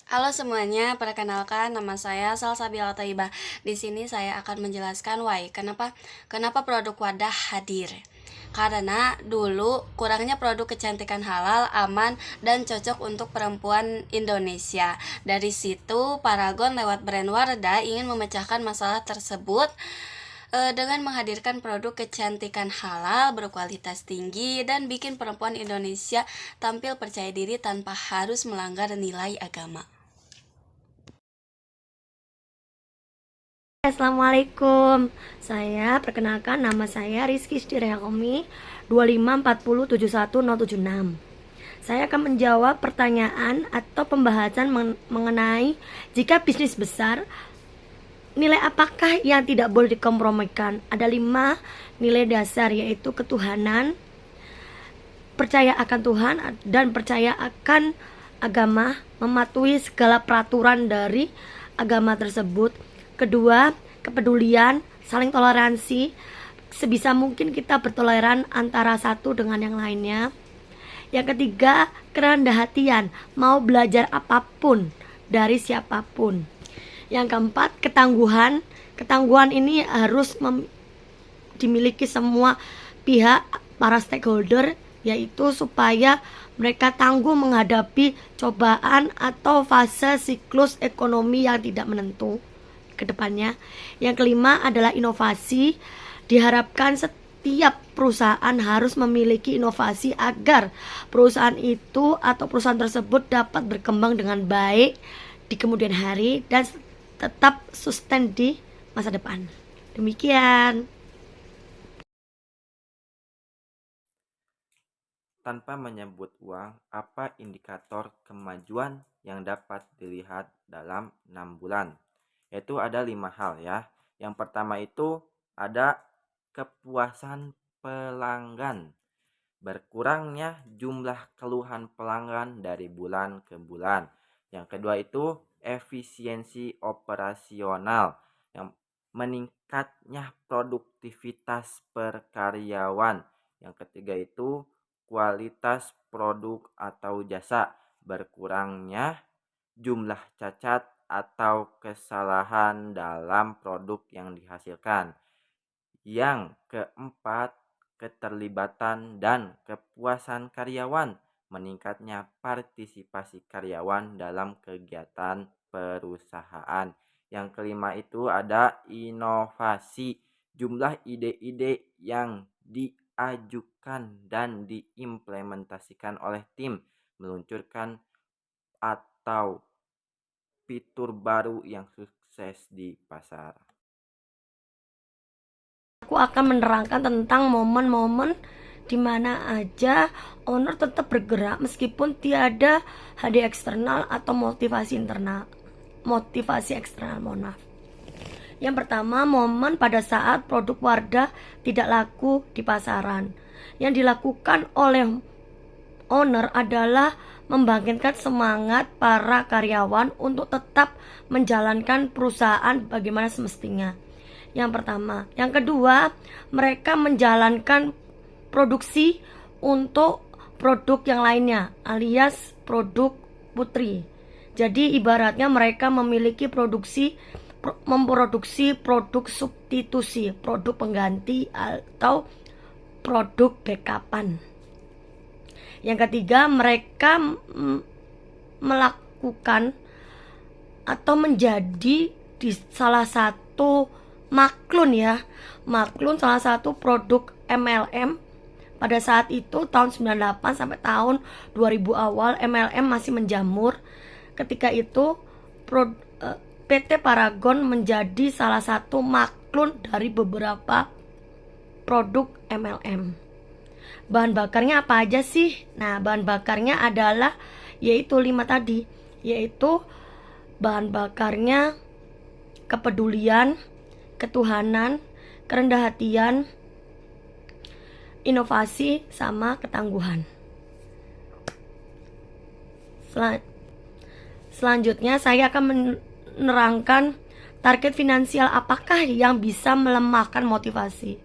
Halo semuanya, perkenalkan nama saya Salsabila Thaibah. Di sini saya akan menjelaskan why kenapa produk wadah hadir. Karena dulu kurangnya produk kecantikan halal, aman, dan cocok untuk perempuan Indonesia. Dari situ, Paragon lewat brand Wardah ingin memecahkan masalah tersebut dengan menghadirkan produk kecantikan halal berkualitas tinggi dan bikin perempuan Indonesia tampil percaya diri tanpa harus melanggar nilai agama. Assalamualaikum. Saya perkenalkan nama saya Rizky Stirehkomi 254071076. Saya akan menjawab pertanyaan atau pembahasan mengenai jika bisnis besar, nilai apakah yang tidak boleh dikompromikan? Ada 5 nilai dasar, yaitu ketuhanan, percaya akan Tuhan, dan percaya akan agama, mematuhi segala peraturan dari agama tersebut. Kedua, kepedulian, saling toleransi, sebisa mungkin kita bertoleran antara satu dengan yang lainnya. Yang ketiga, kerendah hatian, mau belajar apapun dari siapapun. Yang keempat, ketangguhan. Ketangguhan ini harus dimiliki semua pihak, para stakeholder, yaitu supaya mereka tangguh menghadapi cobaan atau fase siklus ekonomi yang tidak menentu ke depannya. Yang kelima adalah inovasi. Diharapkan setiap perusahaan harus memiliki inovasi agar perusahaan itu atau perusahaan tersebut dapat berkembang dengan baik di kemudian hari dan tetap sustain di masa depan. Demikian. Tanpa menyebut uang, apa indikator kemajuan yang dapat dilihat dalam 6 bulan? Yaitu ada 5 hal ya. Yang pertama itu ada kepuasan pelanggan. Berkurangnya jumlah keluhan pelanggan dari bulan ke bulan. Yang kedua itu efisiensi operasional. Yang meningkatnya produktivitas per karyawan. Yang ketiga itu kualitas produk atau jasa, berkurangnya jumlah cacat atau kesalahan dalam produk yang dihasilkan. Yang keempat, keterlibatan dan kepuasan karyawan, meningkatnya partisipasi karyawan dalam kegiatan perusahaan. Yang kelima itu ada inovasi, jumlah ide-ide yang diajukan dan diimplementasikan oleh tim, meluncurkan atau fitur baru yang sukses di pasar. Aku akan menerangkan tentang momen-momen di mana aja owner tetap bergerak meskipun tiada hadiah eksternal atau motivasi internal. Motivasi eksternal, mohon maaf. Yang pertama, momen pada saat produk Wardah tidak laku di pasaran. Yang dilakukan oleh owner adalah membangkitkan semangat para karyawan untuk tetap menjalankan perusahaan bagaimana semestinya. Yang pertama. Yang kedua, mereka menjalankan produksi untuk produk yang lainnya, alias produk putri. Jadi ibaratnya mereka memproduksi produk substitusi, produk pengganti atau produk backupan. Yang ketiga, mereka melakukan atau menjadi di salah satu maklun salah satu produk MLM. Pada saat itu tahun 98 sampai tahun 2000 awal, MLM masih menjamur. Ketika itu PT Paragon menjadi salah satu maklun dari beberapa produk MLM. Bahan bakarnya apa aja sih? Nah, bahan bakarnya adalah yaitu 5 tadi, yaitu bahan bakarnya kepedulian, ketuhanan, kerendah hatian, inovasi, sama ketangguhan. Selanjutnya saya akan menerangkan target finansial apakah yang bisa melemahkan motivasi.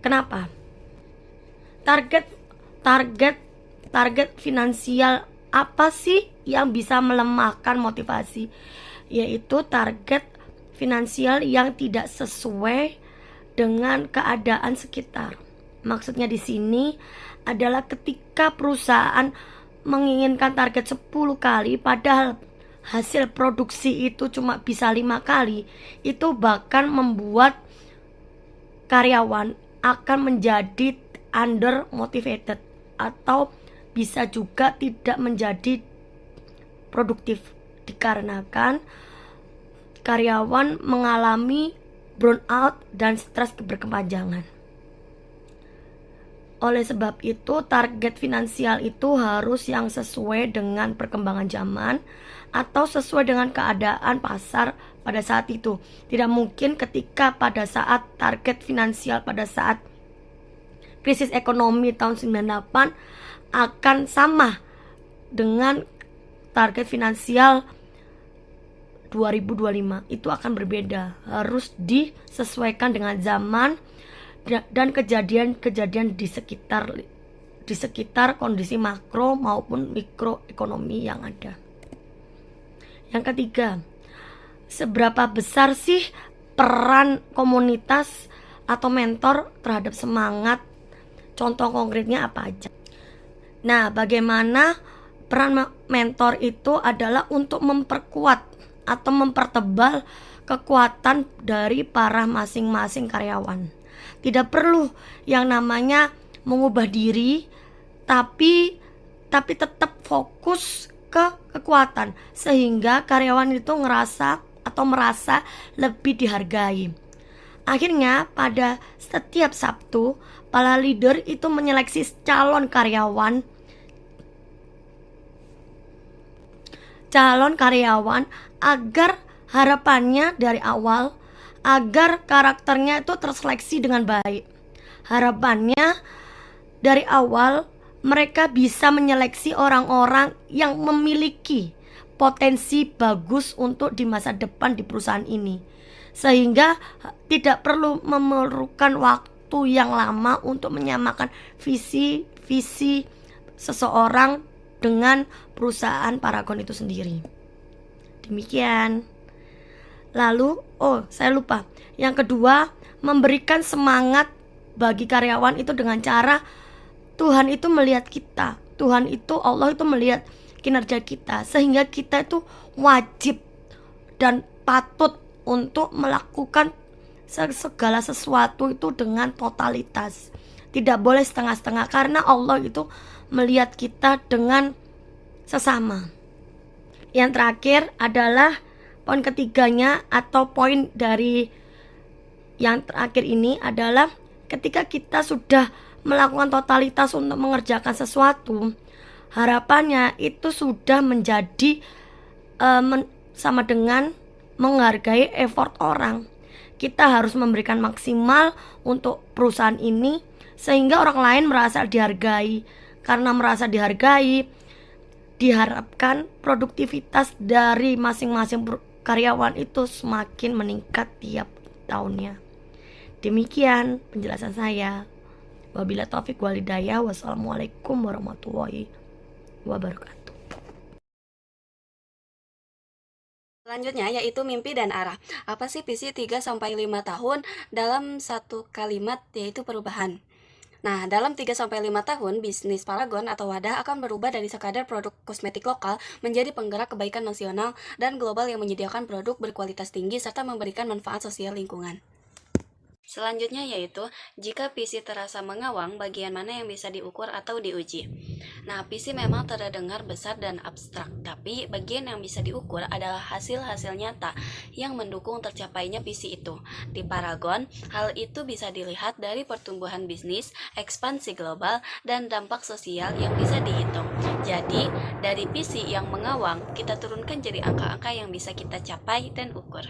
Kenapa? Target finansial apa sih yang bisa melemahkan motivasi? Yaitu target finansial yang tidak sesuai dengan keadaan sekitar. Maksudnya di sini adalah ketika perusahaan menginginkan target 10 kali padahal hasil produksi itu cuma bisa 5 kali, itu bahkan membuat karyawan akan menjadi under motivated atau bisa juga tidak menjadi produktif dikarenakan karyawan mengalami burnout dan stres berkepanjangan. Oleh sebab itu, target finansial itu harus yang sesuai dengan perkembangan zaman atau sesuai dengan keadaan pasar pada saat itu. Tidak mungkin ketika pada saat target finansial pada saat krisis ekonomi tahun 98 akan sama dengan target finansial 2025. Itu akan berbeda, harus disesuaikan dengan zaman dan kejadian-kejadian di sekitar kondisi makro maupun mikroekonomi yang ada. Yang ketiga, seberapa besar sih peran komunitas atau mentor terhadap semangat? Contoh konkretnya apa aja? Nah, bagaimana peran mentor itu adalah untuk memperkuat atau mempertebal kekuatan dari para masing-masing karyawan. Tidak perlu yang namanya mengubah diri, tapi tetap fokus ke kekuatan sehingga karyawan itu merasa lebih dihargai. Akhirnya pada setiap Sabtu, para leader itu menyeleksi calon karyawan agar harapannya dari awal agar karakternya itu terseleksi dengan baik. Harapannya dari awal mereka bisa menyeleksi orang-orang yang memiliki potensi bagus untuk di masa depan di perusahaan ini. Sehingga tidak perlu memerlukan waktu yang lama untuk menyamakan visi seseorang dengan perusahaan Paragon itu sendiri. Demikian. Lalu, saya lupa. Yang kedua, memberikan semangat bagi karyawan itu dengan cara Tuhan itu melihat kita. Allah itu melihat kinerja kita, sehingga kita itu wajib dan patut untuk melakukan segala sesuatu itu dengan totalitas. Tidak boleh setengah-setengah karena Allah itu melihat kita dengan sesama. Yang terakhir adalah poin ketiganya atau poin dari yang terakhir ini adalah ketika kita sudah melakukan totalitas untuk mengerjakan sesuatu, harapannya itu sudah menjadi sama dengan menghargai effort orang. Kita harus memberikan maksimal untuk perusahaan ini sehingga orang lain merasa dihargai. Karena merasa dihargai, diharapkan produktivitas dari masing-masing karyawan itu semakin meningkat tiap tahunnya. Demikian penjelasan saya. Wabillahi taufik wal hidayah. Wassalamualaikum warahmatullahi wabarakatuh. Selanjutnya yaitu mimpi dan arah. Apa sih visi 3-5 tahun dalam satu kalimat, yaitu perubahan. Nah, dalam 3-5 tahun, bisnis Paragon atau wadah akan berubah dari sekadar produk kosmetik lokal menjadi penggerak kebaikan nasional dan global yang menyediakan produk berkualitas tinggi serta memberikan manfaat sosial lingkungan. Selanjutnya yaitu, jika visi terasa mengawang, bagian mana yang bisa diukur atau diuji? Nah, visi memang terdengar besar dan abstrak, tapi bagian yang bisa diukur adalah hasil-hasil nyata yang mendukung tercapainya visi itu. Di Paragon, hal itu bisa dilihat dari pertumbuhan bisnis, ekspansi global, dan dampak sosial yang bisa dihitung. Jadi, dari visi yang mengawang, kita turunkan jadi angka-angka yang bisa kita capai dan ukur.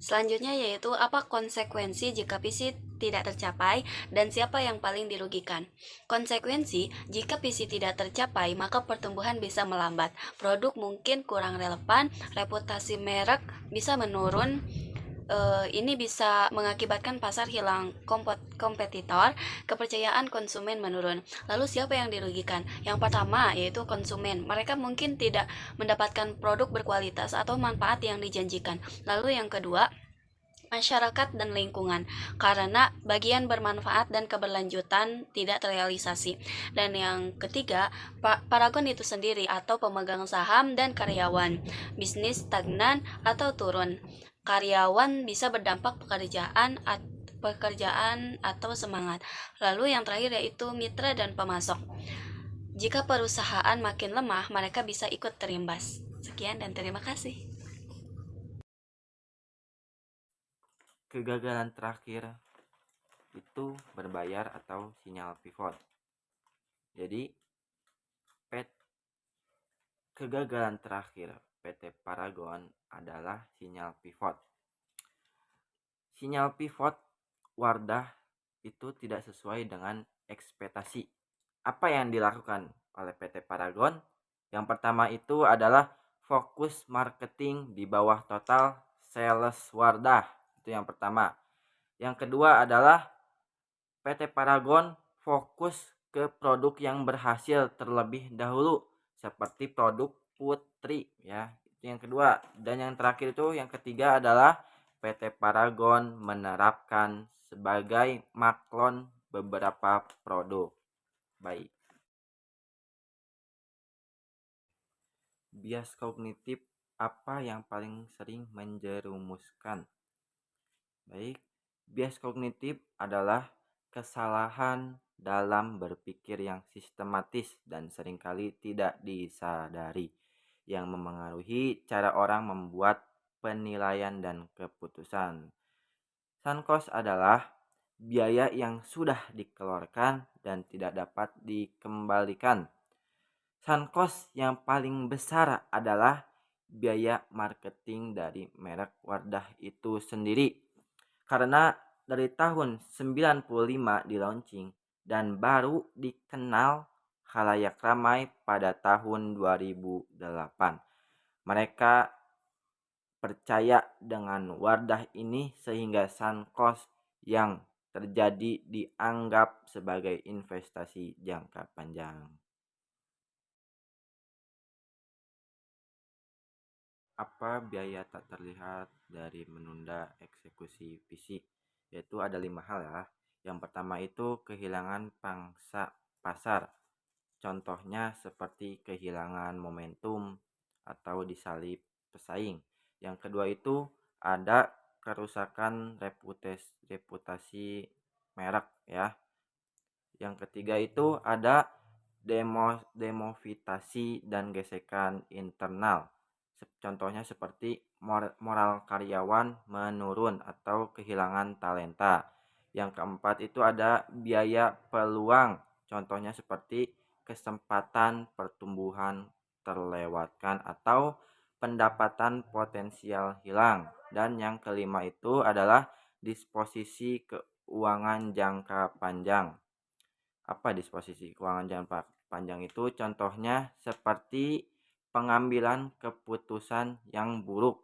Selanjutnya yaitu apa konsekuensi jika visi tidak tercapai dan siapa yang paling dirugikan. Konsekuensi, jika visi tidak tercapai maka pertumbuhan bisa melambat, produk mungkin kurang relevan, reputasi merek bisa menurun, Ini bisa mengakibatkan pasar hilang kompetitor, kepercayaan konsumen menurun. Lalu siapa yang dirugikan? Yang pertama yaitu konsumen. Mereka mungkin tidak mendapatkan produk berkualitas atau manfaat yang dijanjikan. Lalu yang kedua, masyarakat dan lingkungan, karena bagian bermanfaat dan keberlanjutan tidak terrealisasi. Dan yang ketiga, Paragon itu sendiri atau pemegang saham dan karyawan, bisnis stagnan atau turun. Karyawan bisa berdampak pekerjaan atau semangat. Lalu yang terakhir yaitu mitra dan pemasok. Jika perusahaan makin lemah, mereka bisa ikut terimbas. Sekian dan terima kasih. Kegagalan terakhir itu berbayar atau sinyal pivot. Jadi kegagalan terakhir PT Paragon adalah sinyal pivot. Sinyal pivot Wardah itu tidak sesuai dengan ekspektasi. Apa yang dilakukan oleh PT Paragon? Yang pertama itu adalah fokus marketing di bawah total sales Wardah. Itu yang pertama. Yang kedua adalah PT Paragon fokus ke produk yang berhasil terlebih dahulu seperti produk Putri ya. Itu yang kedua. Dan yang terakhir itu yang ketiga adalah PT Paragon menerapkan sebagai maklon beberapa produk. Baik. Bias kognitif apa yang paling sering menjerumuskan? Baik, bias kognitif adalah kesalahan dalam berpikir yang sistematis dan seringkali tidak disadari, yang memengaruhi cara orang membuat penilaian dan keputusan. Sunk cost adalah biaya yang sudah dikeluarkan dan tidak dapat dikembalikan. Sunk cost yang paling besar adalah biaya marketing dari merek Wardah itu sendiri. Karena dari tahun 95 di launching dan baru dikenal khalayak ramai pada tahun 2008. Mereka percaya dengan Wardah ini sehingga sunk cost yang terjadi dianggap sebagai investasi jangka panjang. Apa biaya tak terlihat dari menunda eksekusi visi? Yaitu ada 5 hal ya. Yang pertama itu kehilangan pangsa pasar. Contohnya seperti kehilangan momentum atau disalip pesaing. Yang kedua itu ada kerusakan reputasi merek ya. Yang ketiga itu ada demotivasi dan gesekan internal. Contohnya seperti moral karyawan menurun atau kehilangan talenta. Yang keempat itu ada biaya peluang. Contohnya seperti kesempatan pertumbuhan terlewatkan atau pendapatan potensial hilang. Dan yang kelima itu adalah disposisi keuangan jangka panjang. Apa disposisi keuangan jangka panjang itu? Contohnya seperti pengambilan keputusan yang buruk